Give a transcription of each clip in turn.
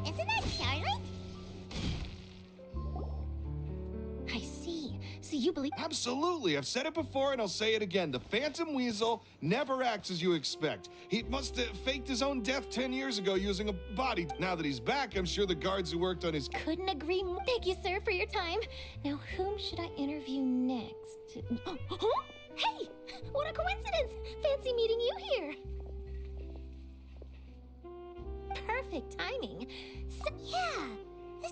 Isn't that Charlotte? I see. So you believe— Absolutely. I've said it before and I'll say it again. The Phantom Weasel never acts as you expect. He must have faked his own death 10 years ago using a body. Now that he's back, I'm sure the guards who worked on his— Couldn't agree more. Thank you, sir, for your time. Now, whom should I interview next? Huh? Hey! What a coincidence! Fancy meeting you here. Perfect timing. So, yeah.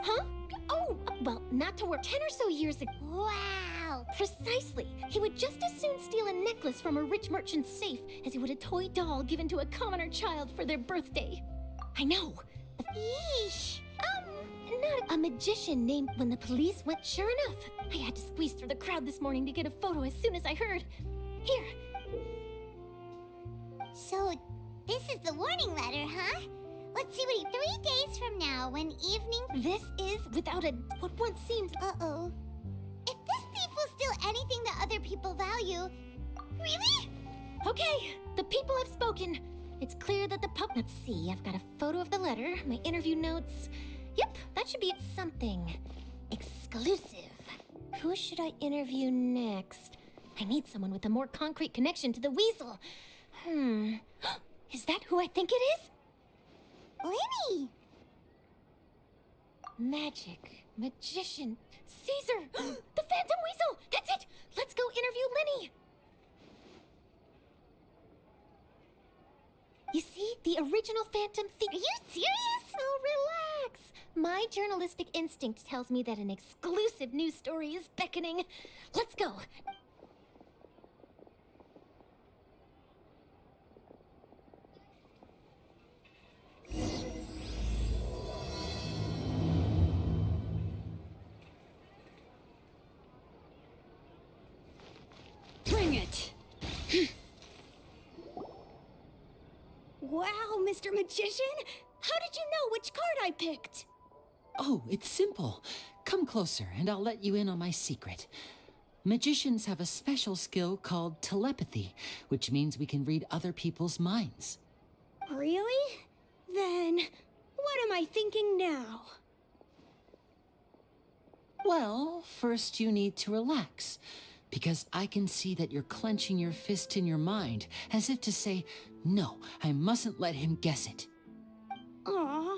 Huh? Oh, well, not to work 10 or so years ago. Wow. Precisely. He would just as soon steal a necklace from a rich merchant's safe as he would a toy doll given to a commoner child for their birthday. I know. Yeesh. Not a magician named when the police went. Sure enough, I had to squeeze through the crowd this morning to get a photo as soon as I heard. Here. So, this is the warning letter, huh? Let's see what he— 3 days from now, when evening— This is, without a— what once seemed— Uh-oh. If this thief will steal anything that other people value— Really? Okay, the people have spoken. It's clear that the pup— Let's see, I've got a photo of the letter, my interview notes. Yep, that should be something exclusive. Who should I interview next? I need someone with a more concrete connection to the weasel. Is that who I think it is? Lynney! Magic, magician, Caesar, the Phantom Weasel! That's it! Let's go interview Lynney! You see, the original Phantom Thief— Are you serious? Oh, relax. My journalistic instinct tells me that an exclusive news story is beckoning. Let's go. Bring it! Wow, Mr. Magician! How did you know which card I picked? Oh, it's simple. Come closer and I'll let you in on my secret. Magicians have a special skill called telepathy, which means we can read other people's minds. Really? Then, what am I thinking now? Well, first you need to relax, because I can see that you're clenching your fist in your mind, as if to say, no, I mustn't let him guess it. Aww.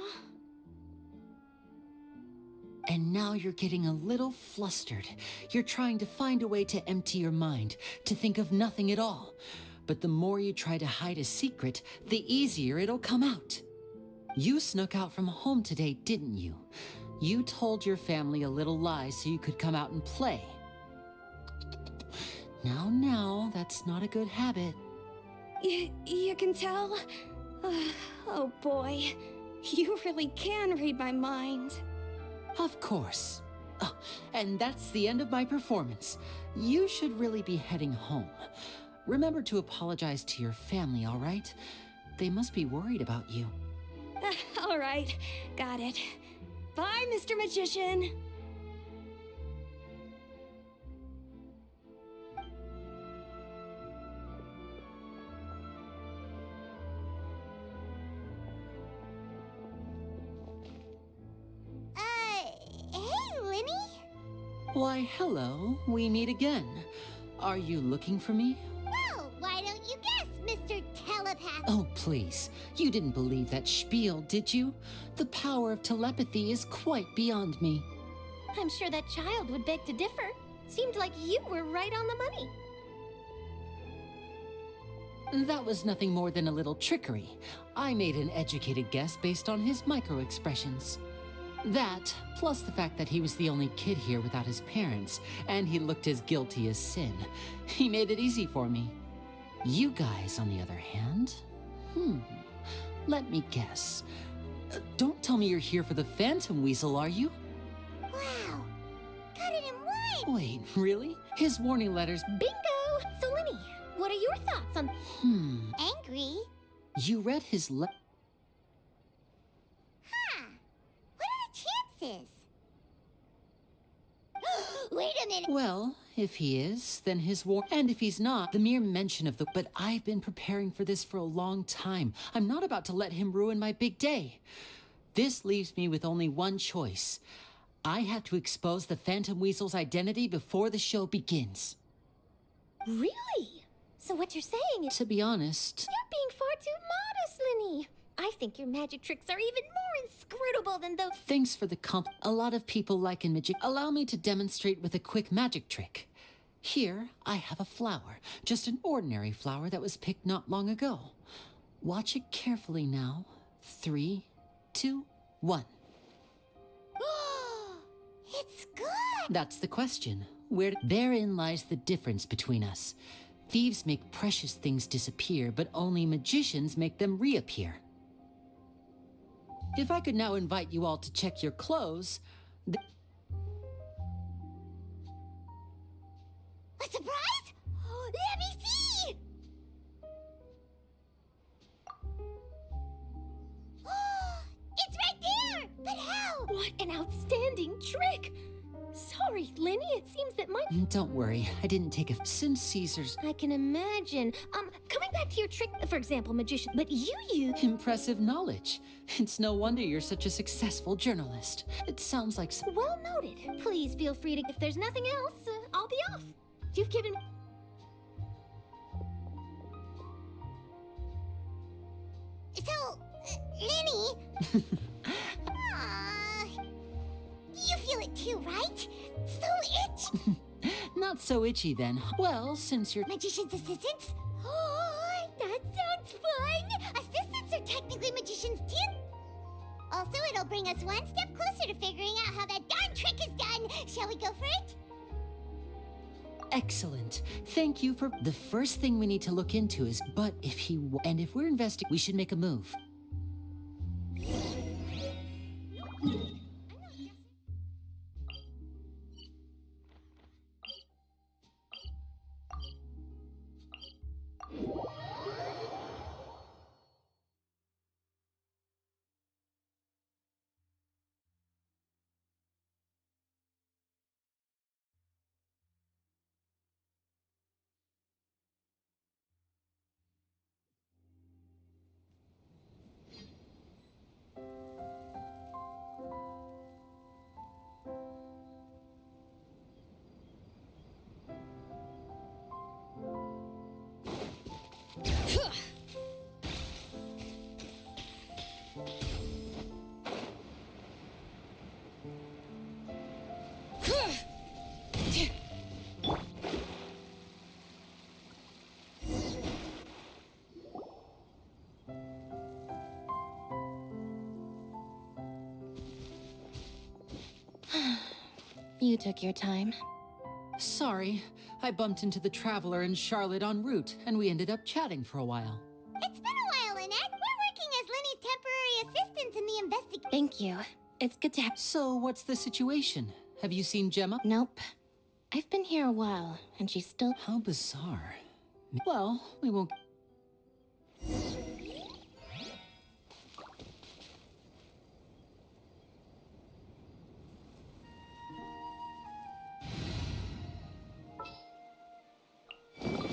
And now you're getting a little flustered. You're trying to find a way to empty your mind, to think of nothing at all. But the more you try to hide a secret, the easier it'll come out. You snuck out from home today, didn't you? You told your family a little lie so you could come out and play. Now, that's not a good habit. You can tell? Oh boy, you really can read my mind. Of course. Oh, and that's the end of my performance. You should really be heading home. Remember to apologize to your family, all right? They must be worried about you. All right, got it. Bye, Mr. Magician. Hey, Lynney? Why, hello. We meet again. Are you looking for me? Well, why don't you guess, Mr. Telepath? Oh, please. You didn't believe that spiel, did you? The power of telepathy is quite beyond me. I'm sure that child would beg to differ. Seemed like you were right on the money. That was nothing more than a little trickery. I made an educated guess based on his micro-expressions. That, plus the fact that he was the only kid here without his parents, and he looked as guilty as sin. He made it easy for me. You guys, on the other hand, Let me guess. Don't tell me you're here for the Phantom Weasel, are you? Wow! Got it in one! Wait, really? His warning letters... Bingo! So, Lynney, what are your thoughts on... Angry? You read his Huh. What are the chances? Wait a minute! Well, if he is, then his and if he's not, the mere mention of the... But I've been preparing for this for a long time. I'm not about to let him ruin my big day. This leaves me with only one choice. I have to expose the Phantom Weasel's identity before the show begins. Really? So what you're saying is... To be honest... You're being far too modest, Lynney. I think your magic tricks are even more inscrutable than those... Thanks for the A lot of people like in magic. Allow me to demonstrate with a quick magic trick. Here, I have a flower. Just an ordinary flower that was picked not long ago. Watch it carefully now. 3, 2, 1. It's good! That's the question. Therein lies the difference between us. Thieves make precious things disappear, but only magicians make them reappear. If I could now invite you all to check your clothes... A surprise? Let me see! It's right there! But how? What an outstanding trick! Sorry, Lynney, it seems that my... Don't worry, I didn't take a... Since Caesar's... I can imagine. Coming back to your trick, for example, magician, but you... Impressive knowledge. It's no wonder you're such a successful journalist. It sounds like... Well noted. Please feel free to... If there's nothing else, I'll be off. You've given... So, Lynney... Aw, you feel it too, right? So itchy. Not so itchy then. Well, since you're... Magician's assistants? Oh, that sounds fun! Assistants are technically magicians too. Also, it'll bring us one step closer to figuring out how that darn trick is done. Shall we go for it? Excellent. Thank you for... The first thing we need to look into is... But if he... And if we're investigating, we should make a move. You took your time. Sorry, I bumped into the Traveler and Charlotte en route, and we ended up chatting for a while. It's been a while, Lynette. We're working as Lynney's temporary assistants in the investigation. Thank you. It's good to have... So, what's the situation? Have you seen Gemma? Nope. I've been here a while, and she's still... How bizarre. Well, we won't...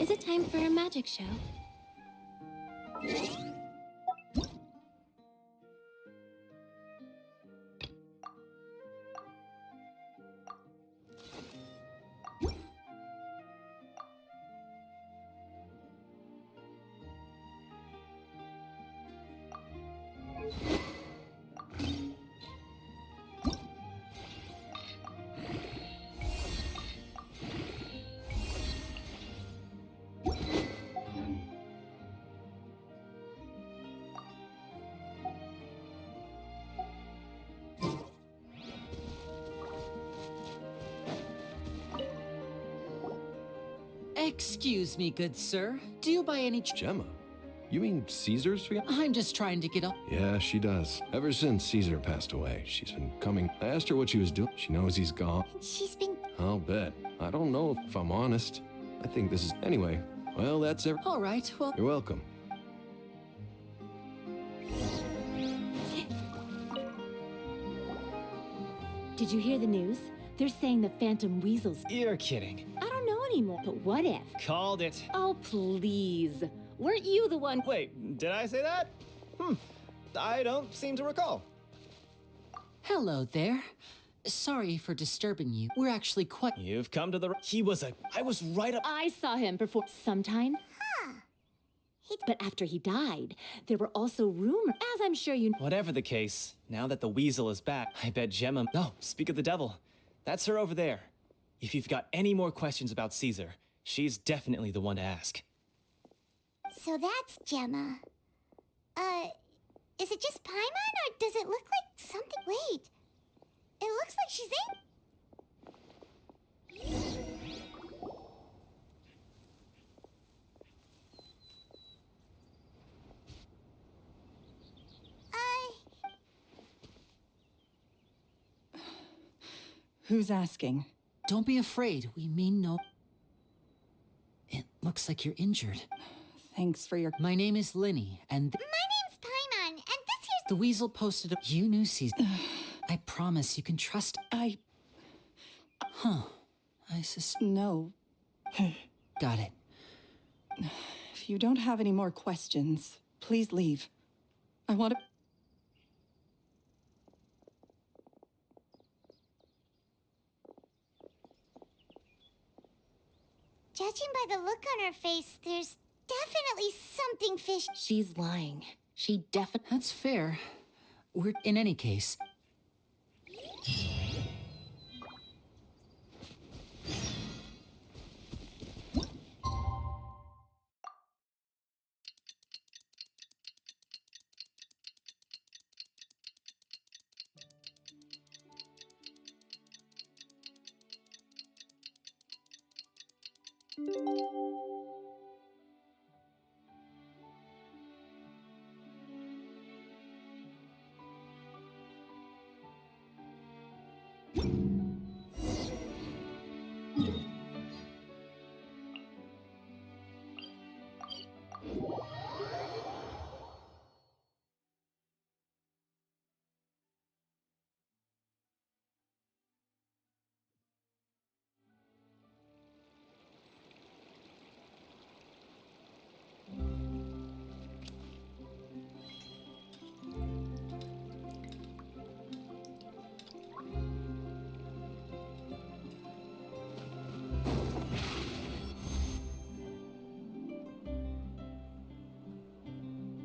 Is it time for a magic show? Excuse me, good sir. Do you by any Gemma? You mean Caesar's fiance? I'm just trying to get up. Yeah, she does. Ever since Caesar passed away, she's been coming. I asked her what she was doing. She knows he's gone. She's been... I'll bet. I don't know if I'm honest. I think this is... Anyway, well, that's it. All right, well... You're welcome. Did you hear the news? They're saying the Phantom Weasel's... You're kidding. I don't know anymore, but what if? Called it. Oh, please. Weren't you the one... Wait, did I say that? I don't seem to recall. Hello there. Sorry for disturbing you. We're actually quite... You've come to the... I was right up... I saw him perform sometime. But after he died, there were also rumors, as I'm sure you know. Whatever the case, now that the weasel is back, I bet Gemma... Oh, speak of the devil. That's her over there. If you've got any more questions about Caesar, she's definitely the one to ask. So that's Gemma. Is it just Paimon, or does it look like something? Wait. It looks like she's in... Who's asking? Don't be afraid. We mean no... It looks like you're injured. Thanks for your... My name is Lynney, and... My name's Paimon, and this here's... The weasel posted a... You knew Caesar. I promise you can trust... I No. Got it. If you don't have any more questions, please leave. I want to... Judging by the look on her face, there's definitely something fishy. She's lying. She definitely... That's fair. We're... In any case...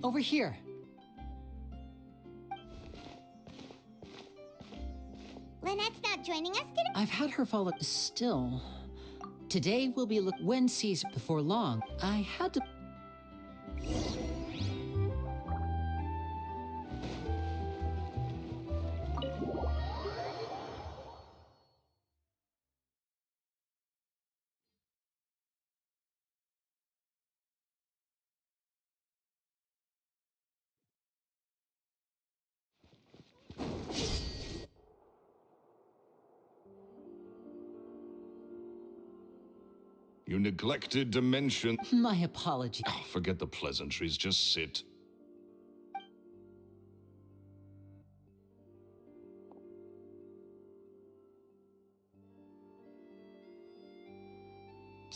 Over here. Lynette's not joining us today? I've had her follow... Still... Today will be when Caesar... Before long, I had to... You neglected to mention... My apology. Oh, forget the pleasantries, just sit.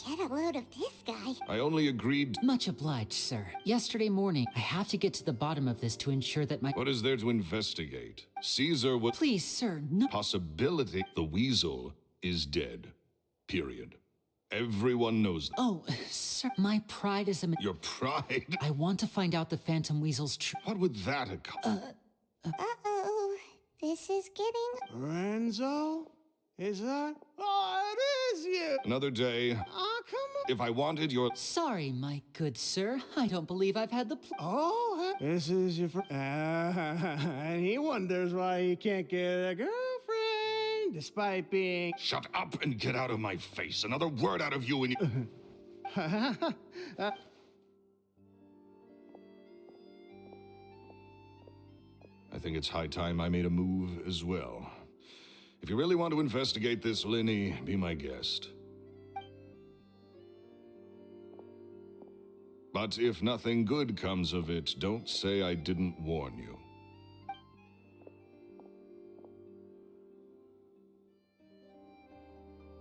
Get a load of this guy. I only agreed... Much obliged, sir. Yesterday morning, I have to get to the bottom of this to ensure that my... What is there to investigate? Caesar would... Please, sir, no... Possibility the weasel is dead. Period. Everyone knows that. Oh, sir, my pride is a... Your pride? I want to find out the Phantom Weasel's true... What would that accomplish? Uh-oh. This is getting... Renzo? Is that? Oh, it is you! Another day. Oh, come on. If I wanted your... Sorry, my good sir. I don't believe I've had the... Oh, this is your friend. And he wonders why he can't get a girlfriend, despite being... Shut up and get out of my face. Another word out of you and you... I think it's high time I made a move as well. If you really want to investigate this, Lynney, be my guest. But if nothing good comes of it, don't say I didn't warn you.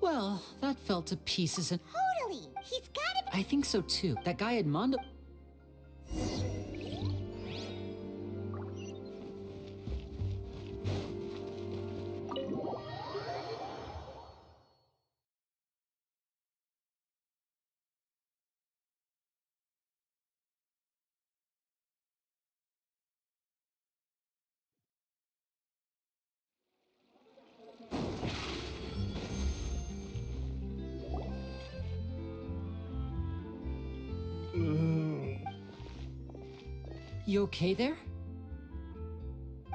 Well, that fell to pieces and... Totally. He's gotta be. I think so too. That guy Edmondo... You okay there?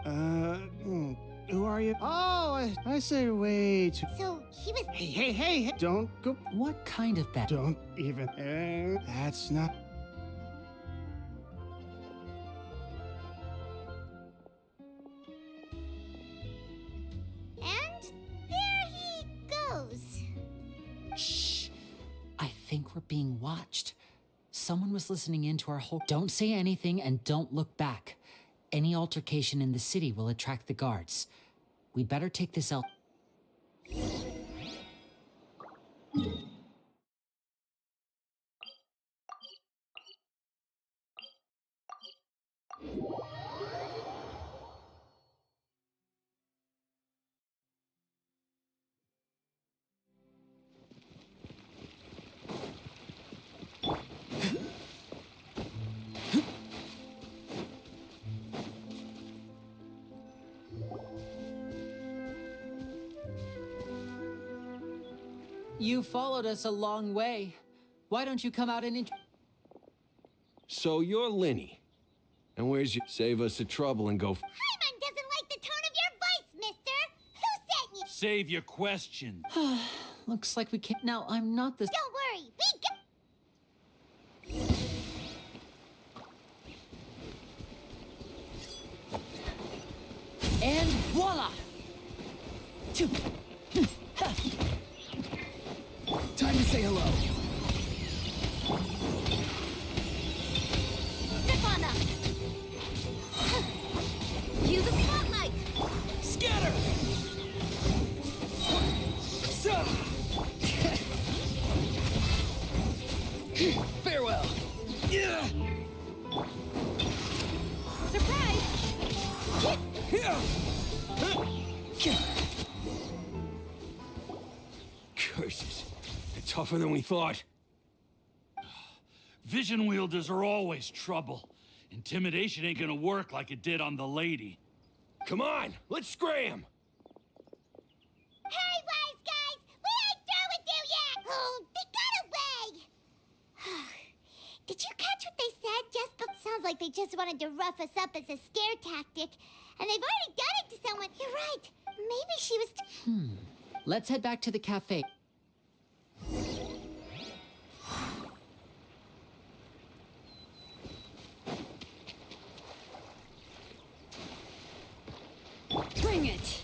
Who are you? Oh, I said wait. So he was. Hey, don't go. What kind of bad? Don't even. That's not. And there he goes. Shh. I think we're being watched. Someone was listening in to our whole... Don't say anything and don't look back. Any altercation in the city will attract the guards. We better take this out. You followed us a long way. Why don't you come out and... So you're Lynney. And where's your... Save us the trouble and go... Paimon doesn't like the tone of your voice, mister. Who sent you? Save your question. Looks like we can't... Now, I'm not the... Don't worry. And voila! Time to say hello. Stefana! Use the spotlight! Scatter! Farewell. Surprise! Curses. They're tougher than we thought. Vision wielders are always trouble. Intimidation ain't gonna work like it did on the lady. Come on, let's scram! Hey, wise guys! We ain't through with you yet! Oh, they got away! Did you catch what they said? Sounds like they just wanted to rough us up as a scare tactic. And they've already done it to someone. You're right. Maybe she was... Let's head back to the cafe. Bring it!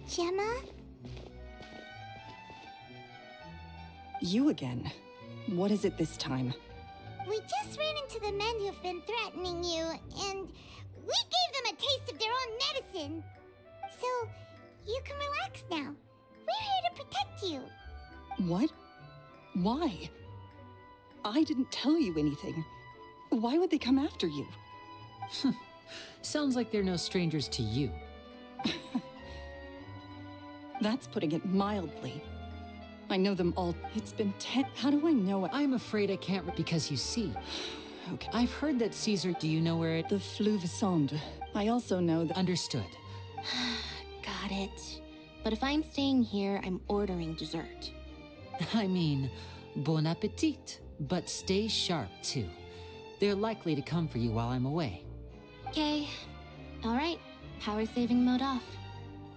Gemma? You again. What is it this time? We just ran into the men who've been threatening you, and we gave them a taste of their own medicine. So, you can relax now. We're here to protect you. What? Why? I didn't tell you anything. Why would they come after you? Sounds like they're no strangers to you. That's putting it mildly. I know them all. It's been 10. How do I know it? I'm afraid I can't because you see. Okay. I've heard that Caesar, do you know where it... The Fleuve Sonde. I also know that... Understood. Got it. But if I'm staying here, I'm ordering dessert. I mean, bon appetit. But stay sharp, too. They're likely to come for you while I'm away. Okay. All right. Power saving mode off.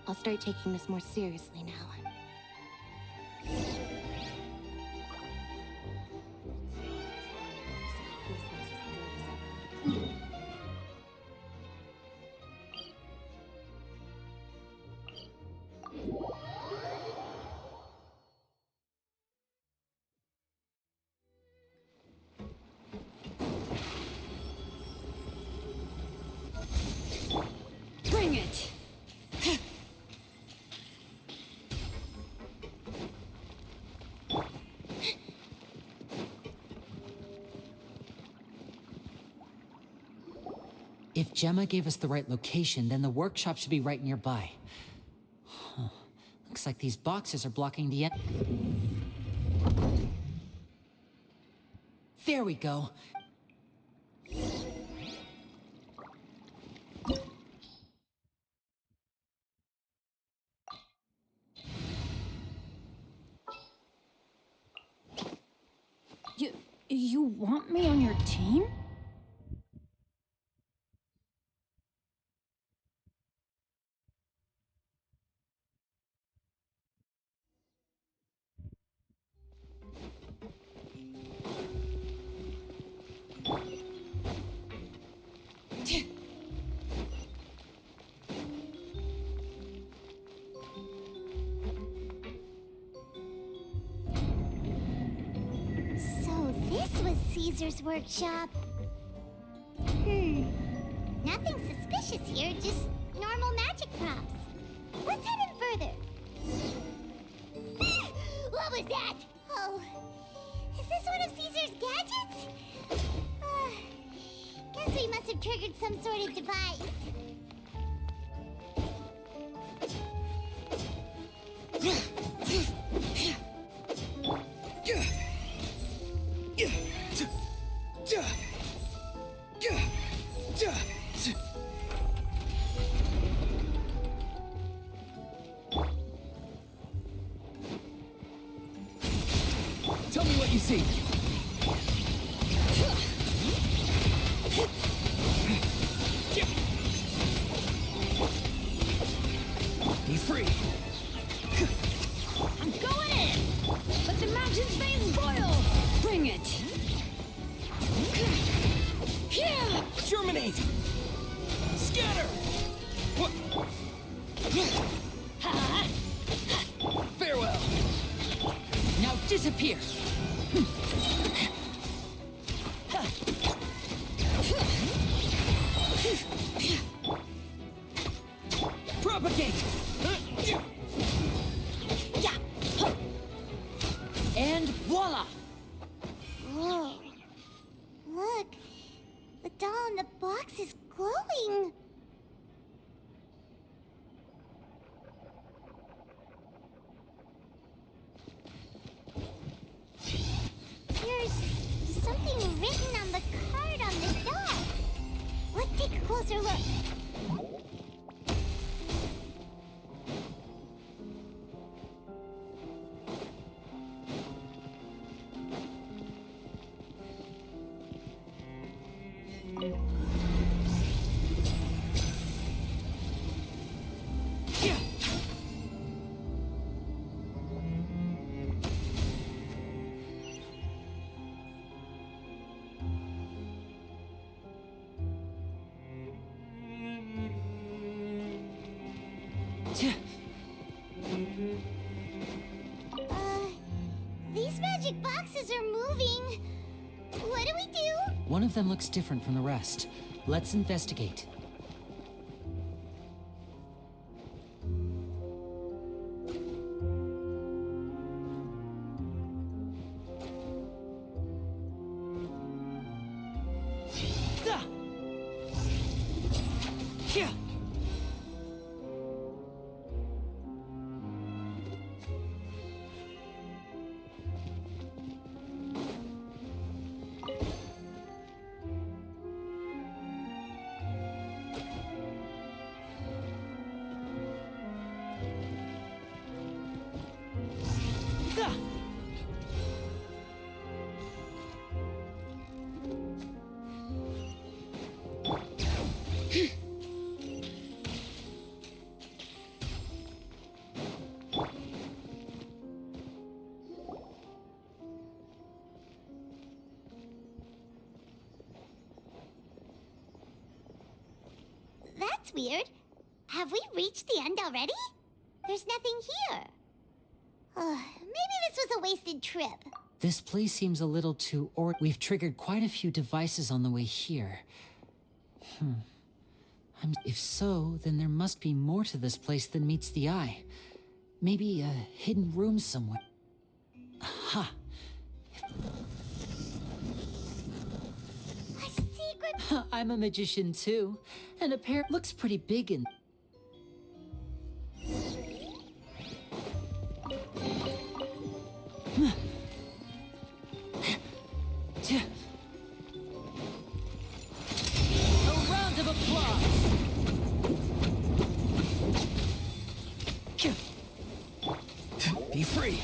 I'll start taking this more seriously now. Bring it! If Gemma gave us the right location, then the workshop should be right nearby. Huh. Looks like these boxes are blocking the end. There we go. You want me on your team? Caesar's workshop. Nothing suspicious here, just normal magic props. Let's head in further. What was that? Oh, is this one of Caesar's gadgets? Guess we must have triggered some sort of device. Tell me what you see. Be free. I'm going in! Let the mountain's veins boil! Bring it! Yeah! Germinate! Scatter! Farewell! Now disappear! Propagate! And voila! Whoa. Look, the doll in the box is glowing. There's something written on the card on the doll. Let's take a closer look. These magic boxes are moving. What do we do? One of them looks different from the rest. Let's investigate. That's weird. Have we reached the end already? There's nothing here. Maybe this was a wasted trip. This place seems a little too we've triggered quite a few devices on the way here. If so, then there must be more to this place than meets the eye. Maybe a hidden room somewhere. Aha! A secret... I'm a magician too, and a pair looks pretty big and... A round of applause! Be free!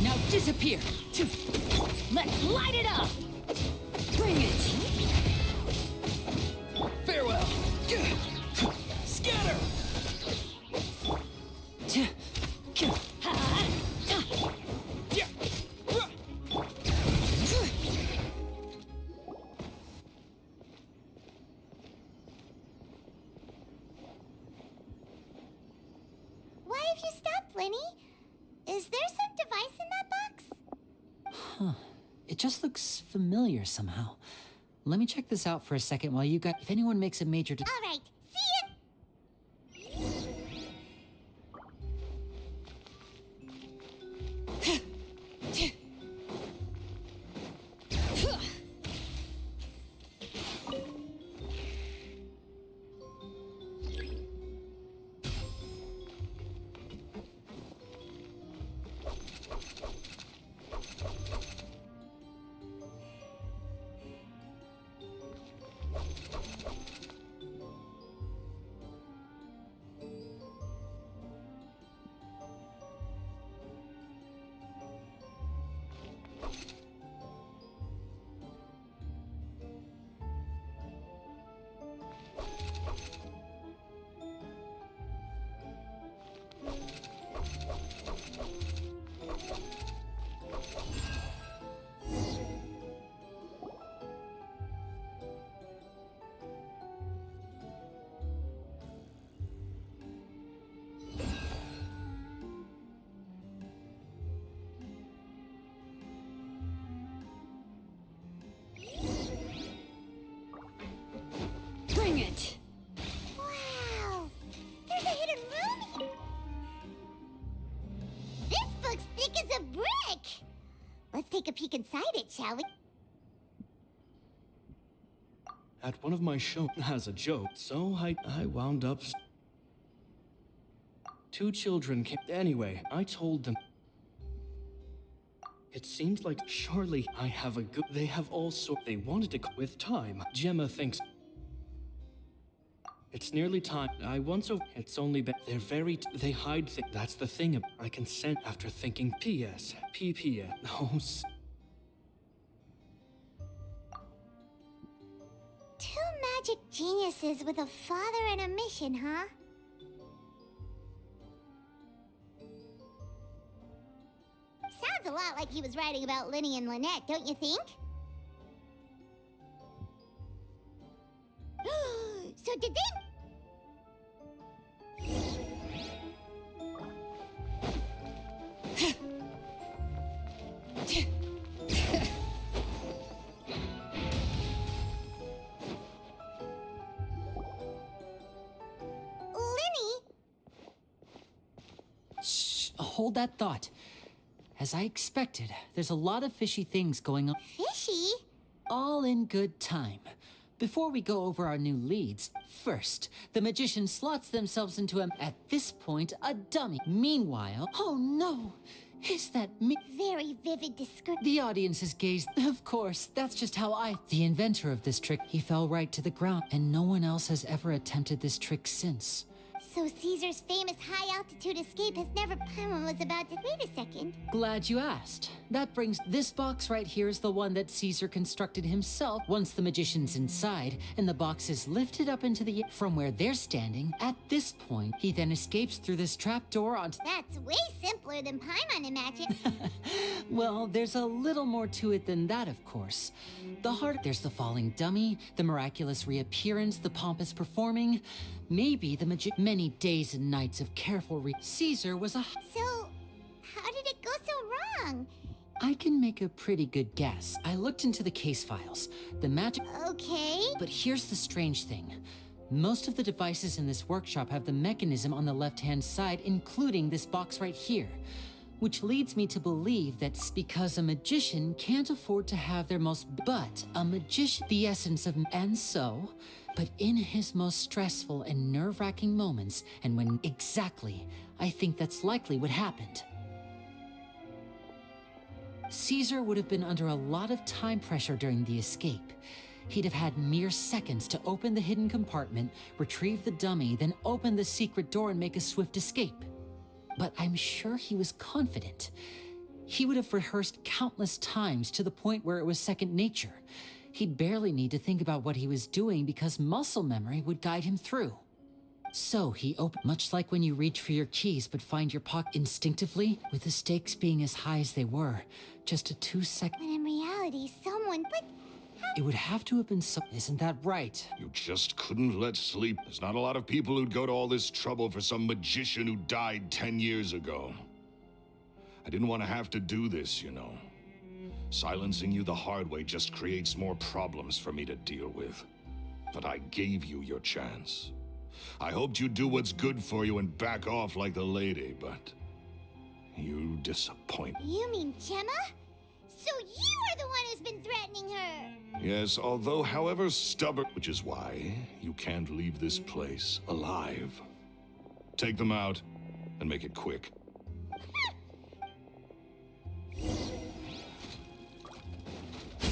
Now disappear! Let's light it up! Bring it! Farewell! Scatter! Why have you stopped, Lynney? Is there some device in that box? Huh. It just looks familiar somehow. Let me check this out for a second while you guys... If anyone makes a major... All right, see ya! Bring it! Wow! There's a hidden room here! This book's thick as a brick! Let's take a peek inside it, shall we? At one of my shows as a joke, so I wound up... Two children came... Anyway, I told them... It seems like surely I have a good... They have also... They wanted to... With time, Gemma thinks... It's nearly time. I once... It's only been... They're very... They hide things. That's the thing. I consent after thinking... P.S. P.P.S. Oh... Two magic geniuses with a father and a mission, huh? Sounds a lot like he was writing about Lynney and Lynette, don't you think? So did they... Hold that thought. As I expected, there's a lot of fishy things going on. Fishy? All in good time. Before we go over our new leads, first, the magician slots themselves into at this point, a dummy. Meanwhile, oh no, is that me? Very vivid description. The audience's gaze, of course, that's just how the inventor of this trick, he fell right to the ground, and no one else has ever attempted this trick since. So Caesar's famous high-altitude escape has never... I was about to... Wait a second. Glad you asked. That brings... This box right here is the one that Caesar constructed himself. Once the magician's inside, and the box is lifted up into the... From where they're standing, at this point, he then escapes through this trapdoor onto... That's way simpler than Paimon imagined. Well, there's a little more to it than that, of course. There's the falling dummy, the miraculous reappearance, the pompous performing... Maybe the many days and nights of careful Caesar was a... So, how did it go so wrong? I can make a pretty good guess. I looked into the case files. The magic... Okay. But here's the strange thing. Most of the devices in this workshop have the mechanism on the left-hand side, including this box right here. Which leads me to believe that's because a magician can't afford to have their most... But a magician... The essence of... And so... But in his most stressful and nerve-wracking moments, and when exactly, I think that's likely what happened. Caesar would have been under a lot of time pressure during the escape. He'd have had mere seconds to open the hidden compartment, retrieve the dummy, then open the secret door and make a swift escape. But I'm sure he was confident. He would have rehearsed countless times to the point where it was second nature. He'd barely need to think about what he was doing because muscle memory would guide him through. So he opened, much like when you reach for your keys but find your pocket instinctively, with the stakes being as high as they were, just a 2-second... When in reality, someone... But how... It would have to have been so... Isn't that right? You just couldn't let sleep. There's not a lot of people who'd go to all this trouble for some magician who died 10 years ago. I didn't want to have to do this, you know. Silencing you the hard way just creates more problems for me to deal with. But I gave you your chance. I hoped you'd do what's good for you and back off like the lady, but... you disappoint. You mean Gemma? So you are the one who's been threatening her! Yes, although however stubborn... Which is why you can't leave this place alive. Take them out, and make it quick.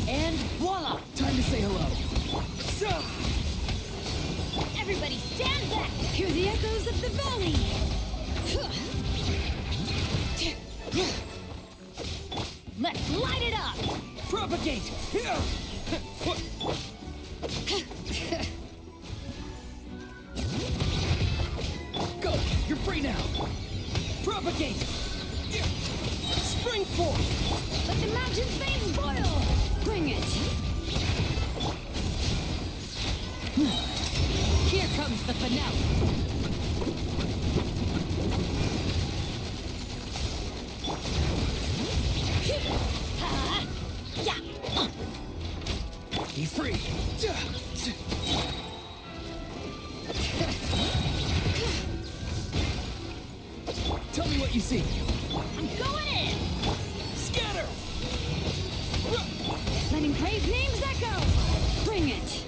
And voila! Time to say hello. Everybody stand back! Hear the echoes of the valley! Let's light it up! Propagate! Go! You're free now! Propagate! Spring forth! Let the mountain's veins boil! Bring it! Here comes the finale! Be free! Tell me what you see! I'm going in! Scatter! Letting brave names echo! Bring it!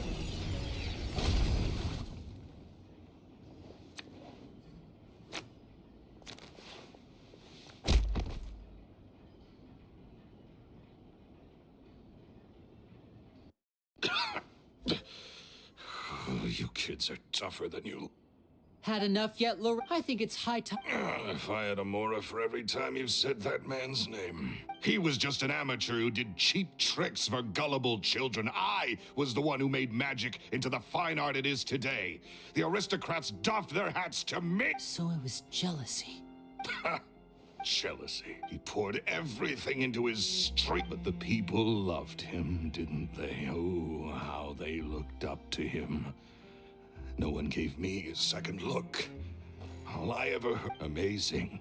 You kids are tougher than you... Had enough yet, Laura? I think it's high time. If I had a Mora for every time you said that man's name. He was just an amateur who did cheap tricks for gullible children. I was the one who made magic into the fine art it is today. The aristocrats doffed their hats to me. So it was jealousy. jealousy. He poured everything into his street, but the people loved him, didn't they? Oh, how they looked up to him. No one gave me a second look. All I ever heard, amazing.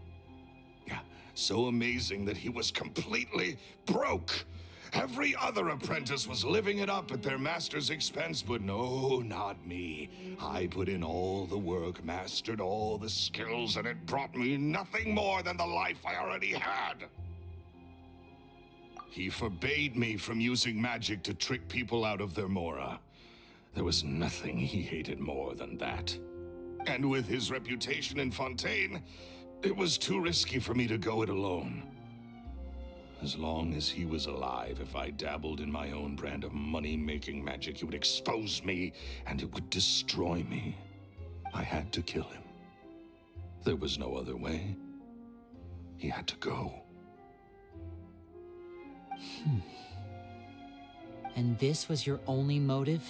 Yeah, so amazing that he was completely broke. Every other apprentice was living it up at their master's expense, but no, not me. I put in all the work, mastered all the skills, and it brought me nothing more than the life I already had. He forbade me from using magic to trick people out of their mora. There was nothing he hated more than that. And with his reputation in Fontaine, it was too risky for me to go it alone. As long as he was alive, if I dabbled in my own brand of money-making magic, he would expose me, and it would destroy me. I had to kill him. There was no other way. He had to go. And this was your only motive?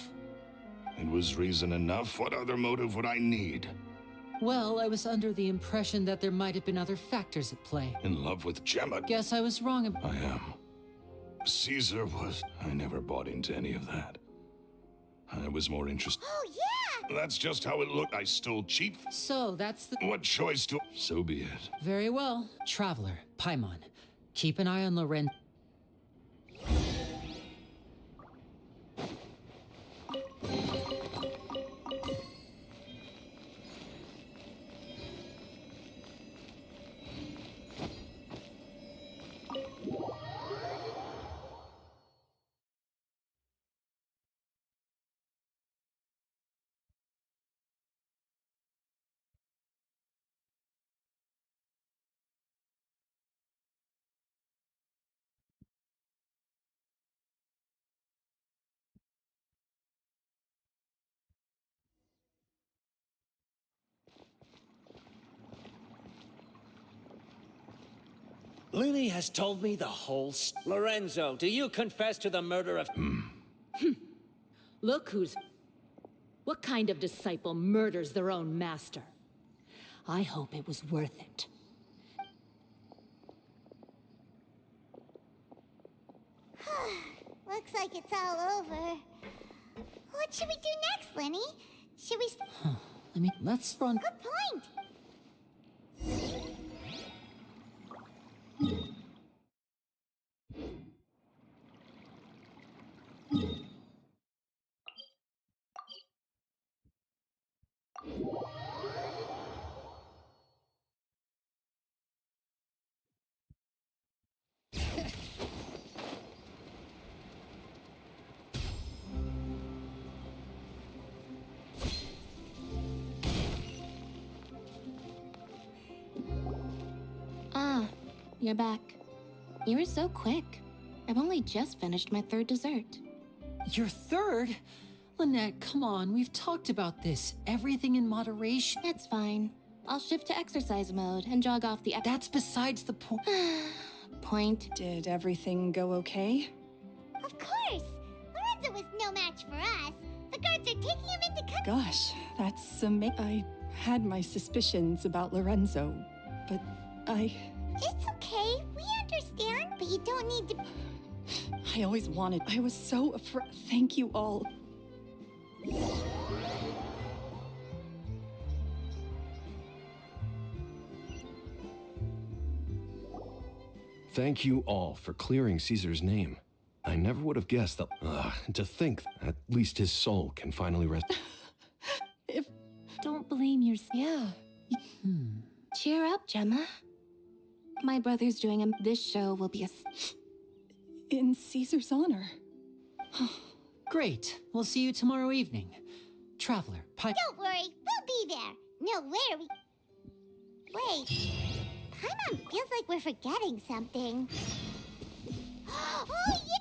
It was reason enough. What other motive would I need? Well, I was under the impression that there might have been other factors at play. In love with Gemma? Guess I was wrong. I am. Caesar was... I never bought into any of that. I was more interested... Oh, yeah! That's just how it looked. I stole cheap... So, that's the... What choice to... So be it. Very well. Traveler, Paimon, keep an eye on Loren... Lynney has told me the whole Lorenzo, do you confess to the murder of... Look who's... What kind of disciple murders their own master? I hope it was worth it. Looks like it's all over. What should we do next, Lynney? Should we... Let's run... Good point! Ah, you're back. You were so quick. I've only just finished my third dessert. Your third? Lynette, come on, we've talked about this. Everything in moderation. It's fine. I'll shift to exercise mode and jog off the... That's besides the point. Point. Did everything go okay? Of course! Lorenzo was no match for us. The guards are taking him into custody. Gosh, that's amazing. I had my suspicions about Lorenzo, but It's okay. We understand, but you don't need to... I always wanted... I was so afraid. Thank you all. Thank you all for clearing Caesar's name. I never would have guessed that... to think at least his soul can finally rest... Don't blame yourself. Yeah. Cheer up, Gemma. My brother's doing this show will be in Caesar's honor. Great. We'll see you tomorrow evening. Traveler, Don't worry, we'll be there. No, where are we... Wait. Paimon feels like we're forgetting something. Oh, yeah!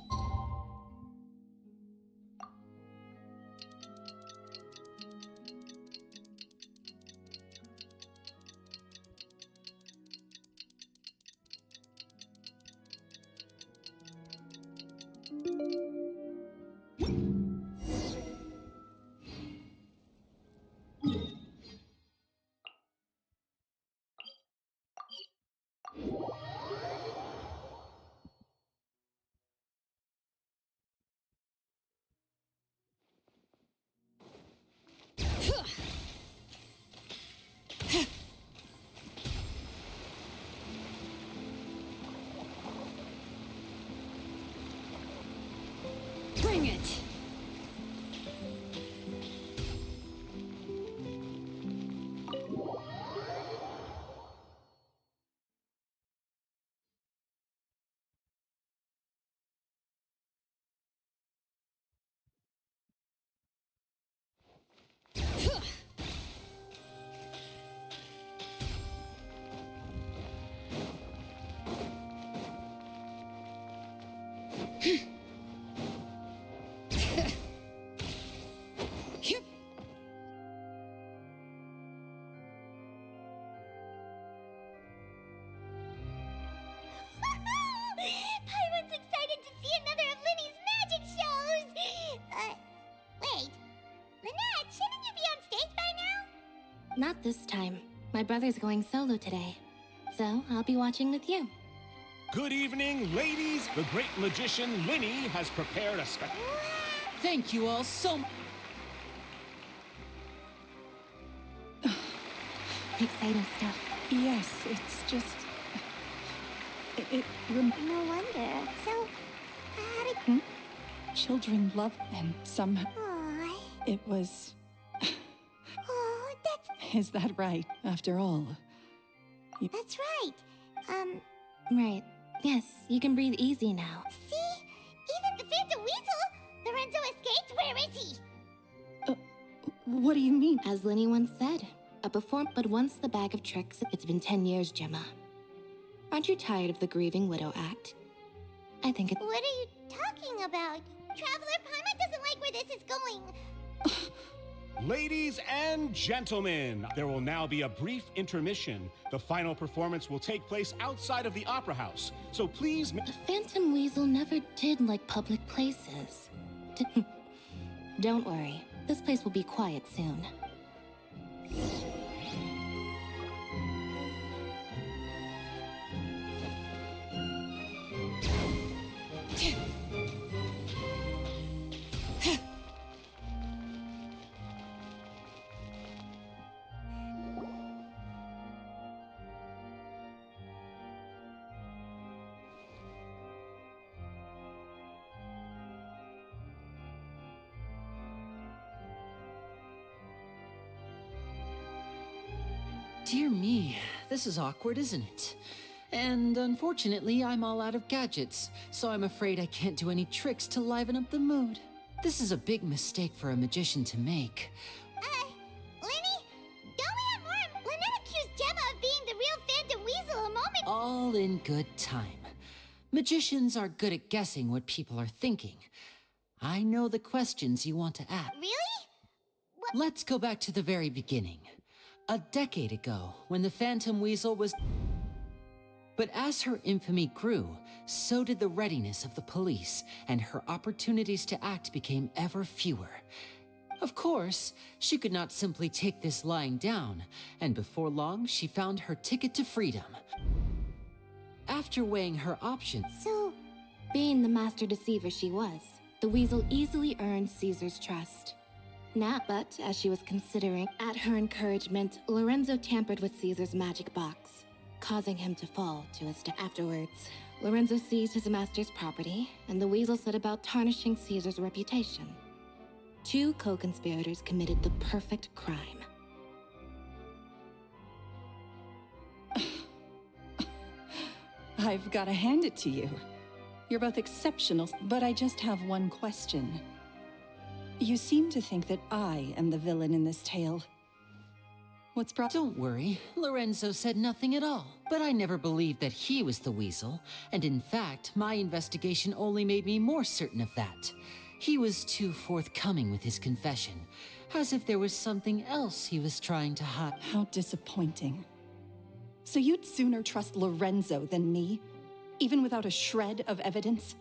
Not this time. My brother's going solo today. So I'll be watching with you. Good evening, ladies. The great magician Lynney has prepared a Thank you all so much. Exciting stuff. Yes, it's just... No wonder. So, how did... Children love and somehow... Aw. It was... Oh, that's... Is that right, after all? That's right. Right. Yes, you can breathe easy now. See? Even the Phantom Weasel! Lorenzo escaped? Where is he? What do you mean? As Lynney once said, but once the bag of tricks, it's been 10 years, Gemma. Aren't you tired of the grieving widow act? I think it... What are you talking about? Traveler, Paimon doesn't like where this is going. Ladies and gentlemen, there will now be a brief intermission. The final performance will take place outside of the Opera House, so please... The Phantom Weasel never did like public places. Don't worry, this place will be quiet soon. Dear me, this is awkward, isn't it? And unfortunately, I'm all out of gadgets, so I'm afraid I can't do any tricks to liven up the mood. This is a big mistake for a magician to make. Lynney? Don't we have more? Lynette accused Gemma of being the real Phantom Weasel a moment... All in good time. Magicians are good at guessing what people are thinking. I know the questions you want to ask. Really? What? Let's go back to the very beginning. A decade ago, when the Phantom Weasel was... But as her infamy grew, so did the readiness of the police, and her opportunities to act became ever fewer. Of course, she could not simply take this lying down, and before long, she found her ticket to freedom. After weighing her options... So, being the master deceiver she was, the Weasel easily earned Caesar's trust. But as she was considering, at her encouragement, Lorenzo tampered with Caesar's magic box, causing him to fall to his death. Afterwards, Lorenzo seized his master's property, and the Weasel set about tarnishing Caesar's reputation. Two co-conspirators committed the perfect crime. I've got to hand it to you. You're both exceptional, but I just have one question. You seem to think that I am the villain in this tale. What's Don't worry, Lorenzo said nothing at all. But I never believed that he was the Weasel, and in fact, my investigation only made me more certain of that. He was too forthcoming with his confession, as if there was something else he was trying to hide. How disappointing. So you'd sooner trust Lorenzo than me, even without a shred of evidence?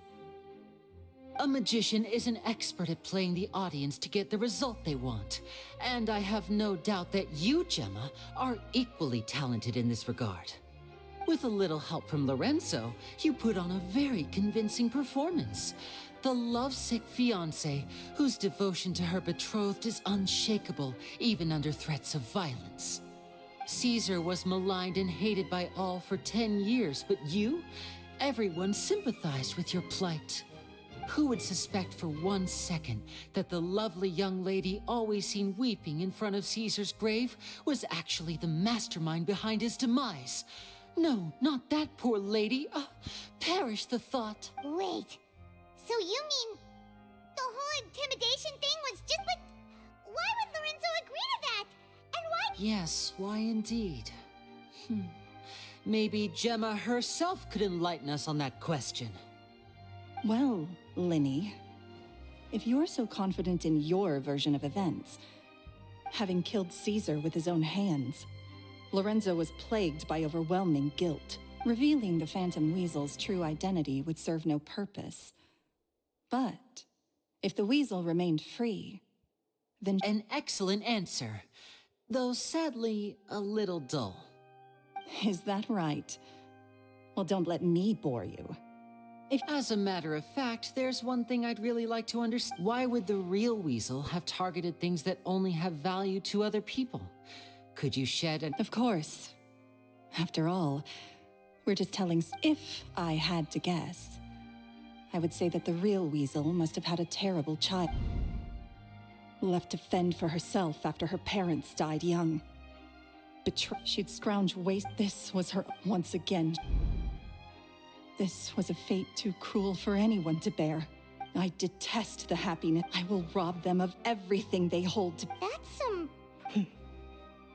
A magician is an expert at playing the audience to get the result they want. And I have no doubt that you, Gemma, are equally talented in this regard. With a little help from Lorenzo, you put on a very convincing performance. The lovesick fiancé, whose devotion to her betrothed is unshakable, even under threats of violence. Caesar was maligned and hated by all for 10 years, but you? Everyone sympathized with your plight. Who would suspect for 1 second that the lovely young lady always seen weeping in front of Caesar's grave was actually the mastermind behind his demise? No, not that poor lady. Perish the thought. Wait, so you mean the whole intimidation thing was just like... Why would Lorenzo agree to that? And why... Yes, why indeed? Maybe Gemma herself could enlighten us on that question. Well, Lynney, if you're so confident in your version of events, having killed Caesar with his own hands, Lorenzo was plagued by overwhelming guilt. Revealing the Phantom Weasel's true identity would serve no purpose. But if the Weasel remained free, then... An excellent answer. though sadly a little dull. Is that right? Well, don't let me bore you. As a matter of fact, there's one thing I'd really like to understand. Why would the real Weasel have targeted things that only have value to other people? Could you shed an— Of course. After all, we're just telling— If I had to guess, I would say that the real Weasel must have had a terrible child. Left to fend for herself after her parents died young. She'd scrounge waste. This was her once again. This was a fate too cruel for anyone to bear. I detest the happiness. I will rob them of everything they hold to— That's some...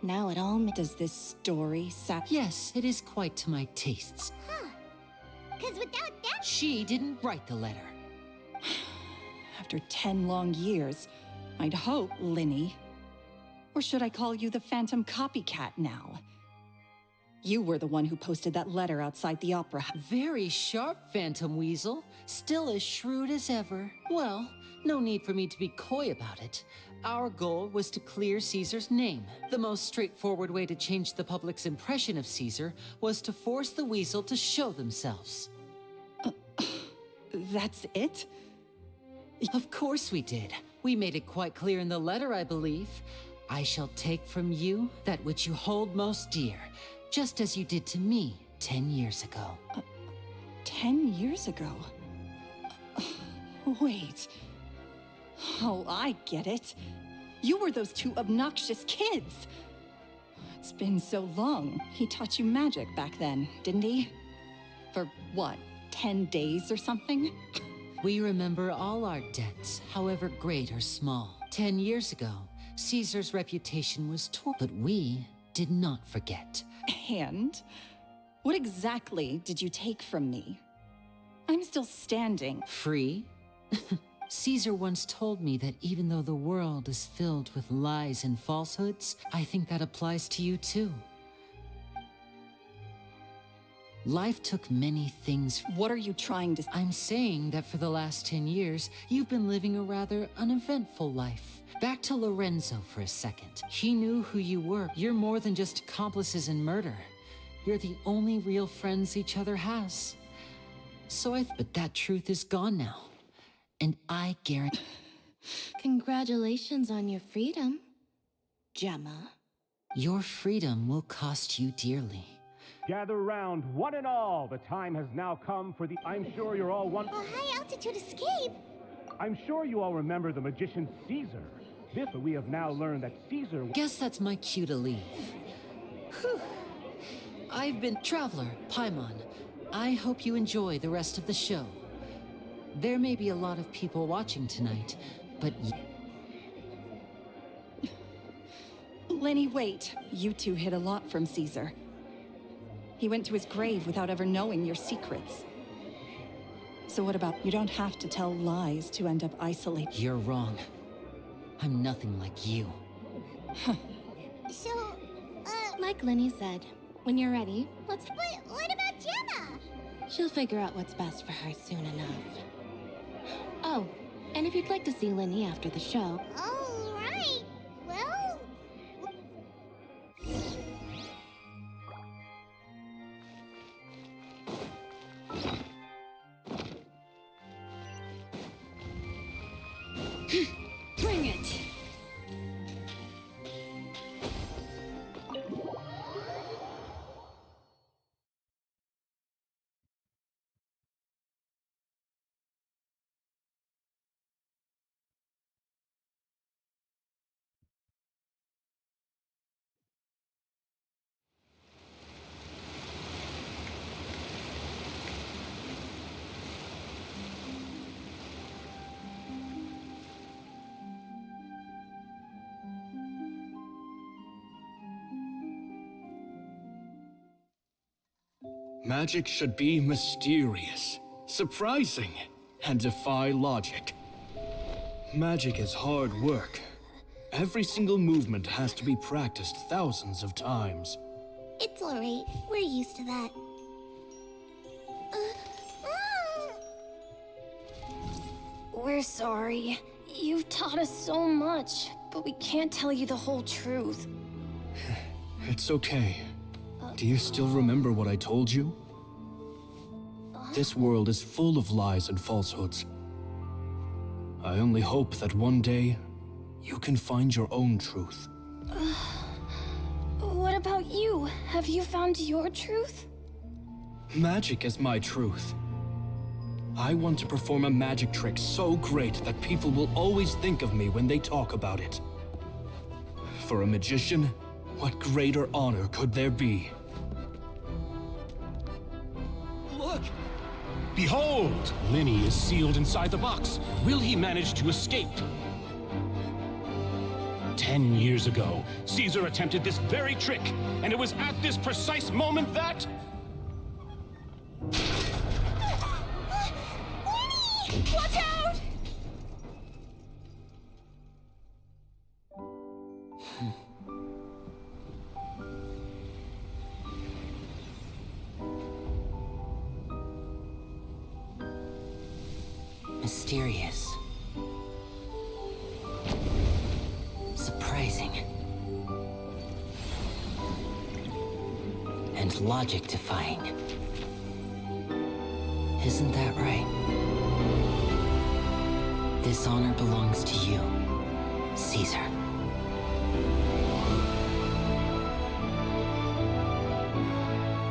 Now it all does this story Yes, it is quite to my tastes. Huh. 'Cause without that... She didn't write the letter. After 10 long years, I'd hope, Lynney. Or should I call you the Phantom Copycat now? You were the one who posted that letter outside the opera house. Very sharp, Phantom Weasel. Still as shrewd as ever. Well, no need for me to be coy about it. Our goal was to clear Caesar's name. The most straightforward way to change the public's impression of Caesar was to force the Weasel to show themselves. That's it? Of course we did. We made it quite clear in the letter, I believe. I shall take from you that which you hold most dear, just as you did to me 10 years ago. 10 years ago? Wait. Oh, I get it. You were those two obnoxious kids. It's been so long. He taught you magic back then, didn't he? For what, 10 days or something? We remember all our debts, however great or small. 10 years ago, Caesar's reputation was torn, but we did not forget. And? What exactly did you take from me? I'm still standing. Free? Caesar once told me that even though the world is filled with lies and falsehoods, I think that applies to you too. Life took many things. What are you trying to— I'm saying that for the last 10 years, you've been living a rather uneventful life. Back to Lorenzo for a second. He knew who you were. You're more than just accomplices in murder. You're the only real friends each other has. But that truth is gone now. And I guarantee— Congratulations on your freedom, Gemma. Your freedom will cost you dearly. Gather round, one and all. The time has now come for the— I'm sure you're all one— A high-altitude escape? I'm sure you all remember the magician Caesar. We have now learned that Caesar— Guess that's my cue to leave. Whew. I've been Traveler, Paimon. I hope you enjoy the rest of the show. There may be a lot of people watching tonight, but... Lynney, wait. You two hid a lot from Caesar. He went to his grave without ever knowing your secrets. So what about— You don't have to tell lies to end up isolated. You're wrong. I'm nothing like you. So, Like Lynney said, when you're ready, let's— But what about Gemma? She'll figure out what's best for her soon enough. Oh, and if you'd like to see Lynney after the show... All right. Well... Bring it! Magic should be mysterious, surprising, and defy logic. Magic is hard work. Every single movement has to be practiced thousands of times. It's all right. We're used to that. We're sorry. You've taught us so much, but we can't tell you the whole truth. It's okay. Do you still remember what I told you? This world is full of lies and falsehoods. I only hope that one day you can find your own truth. What about you? Have you found your truth? Magic is my truth. I want to perform a magic trick so great that people will always think of me when they talk about it. For a magician, what greater honor could there be? Look! Behold! Lynney is sealed inside the box. Will he manage to escape? 10 years ago, Caesar attempted this very trick, and it was at this precise moment that... Watch out! Mysterious. Surprising. And logic-defying. Isn't that right? This honor belongs to you, Caesar.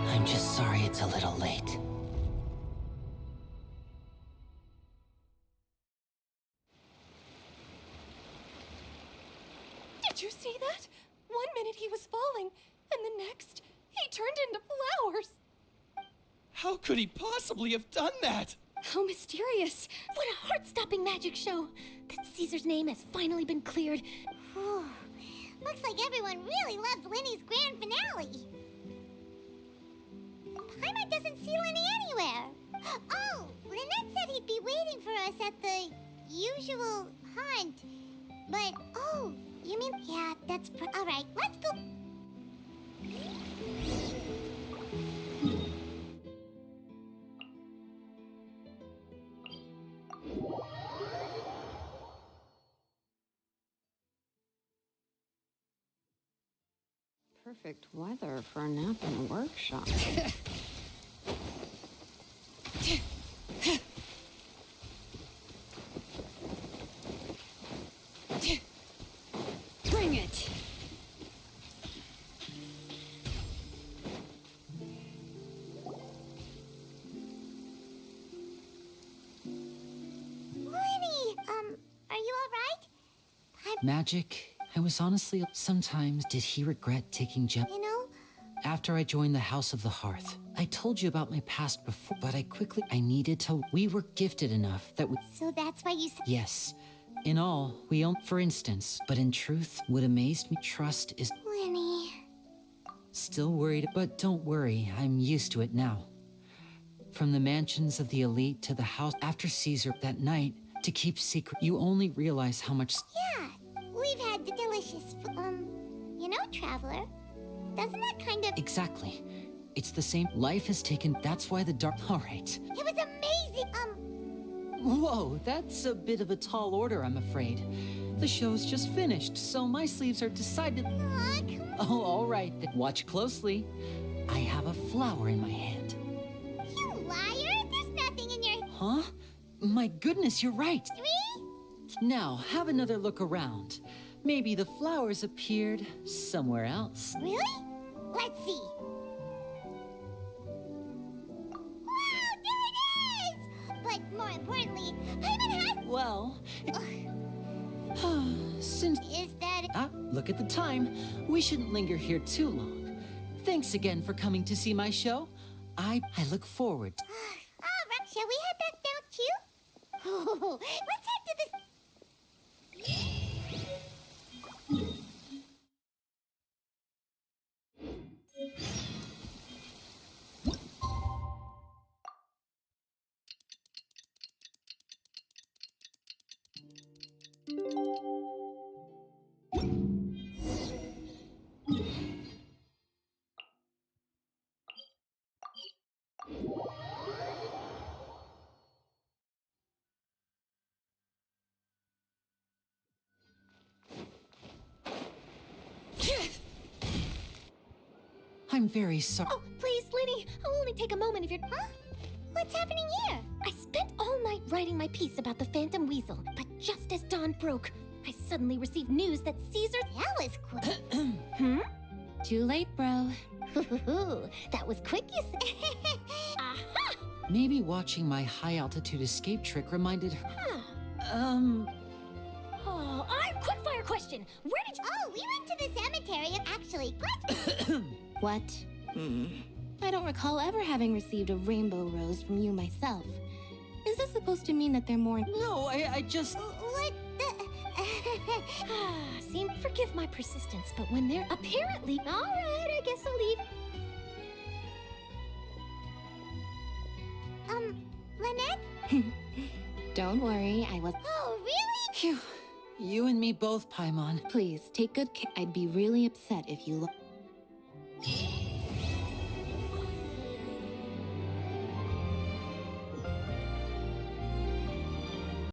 I'm just sorry it's a little late. Did you see that? 1 minute he was falling, and the next, he turned into flowers. How could he possibly have done that? How mysterious. What a heart-stopping magic show! That Caesar's name has finally been cleared. Whew. Looks like everyone really loved Lynney's grand finale. Paimon doesn't see Lynney anywhere. Oh, Lynette said he'd be waiting for us at the usual hunt. But, oh, you mean, yeah, that's, all right, let's go. Perfect weather for a nap in a workshop. Bring it! Lynney, are you all right? Magic? I was honestly... Sometimes did he regret taking Gem... You know? After I joined the House of the Hearth, I told you about my past before, but I needed to... We were gifted enough that we... So that's why you said... Yes. In all, we own... For instance, but in truth, what amazed me, trust is... Lynney... Still worried, but don't worry, I'm used to it now. From the mansions of the elite to the house after Caesar that night, to keep secret, you only realize how much... Yeah, we've had the delicious, you know, Traveler. Doesn't that kind of... Exactly. It's the same. Life has taken... That's why the dark... All right. It was amazing, Whoa, that's a bit of a tall order, I'm afraid. The show's just finished, so my sleeves are decided... Oh, all right. Watch closely. I have a flower in my hand. You liar! There's nothing in your... Huh? My goodness, you're right. 3? Now, have another look around. Maybe the flowers appeared somewhere else. Really? Let's see. Wow, there it is! But more importantly, Paimon has... Well, since... Is that... Ah, look at the time. We shouldn't linger here too long. Thanks again for coming to see my show. I look forward. All right, shall we head back down too? Oh, let's head to this... I'm very sorry. Oh, please, Lynney, I'll only take a moment of your... Huh? What's happening here? I spent all night writing my piece about the Phantom Weasel, but just as dawn broke, I suddenly received news that Caesar... That was quick. Too late, bro. That was quick, you say? Aha! Maybe watching my high-altitude escape trick reminded her... Oh, quickfire question. Where did you... Oh, we went to the cemetery. Actually, what? What? I don't recall ever having received a rainbow rose from you myself. Is this supposed to mean that they're more... No, I just... What the... See, forgive my persistence, but when they're apparently... All right, I guess I'll leave. Lynette? Don't worry, I was... Oh, really? Phew. You and me both, Paimon. Please, take good care. I'd be really upset if you look...